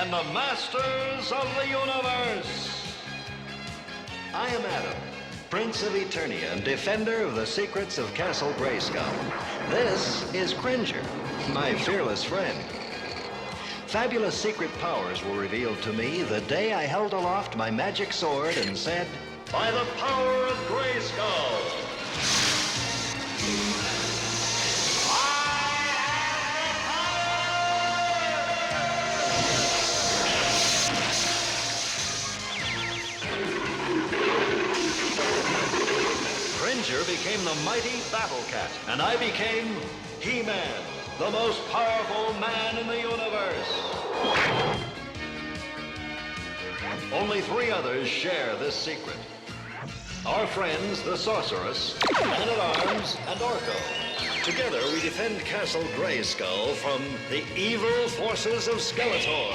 and the masters of the universe. I am Adam, Prince of Eternia and defender of the secrets of Castle Grayskull. This is Cringer, my fearless friend. Fabulous secret powers were revealed to me the day I held aloft my magic sword and said, "By the power of Grayskull!" Cringer became the mighty Battle Cat, and I became He-Man, the most powerful man in the universe. Only 3 others share this secret. Our friends, the Sorceress, Man-at-Arms, and Orko. Together we defend Castle Grayskull from the evil forces of Skeletor.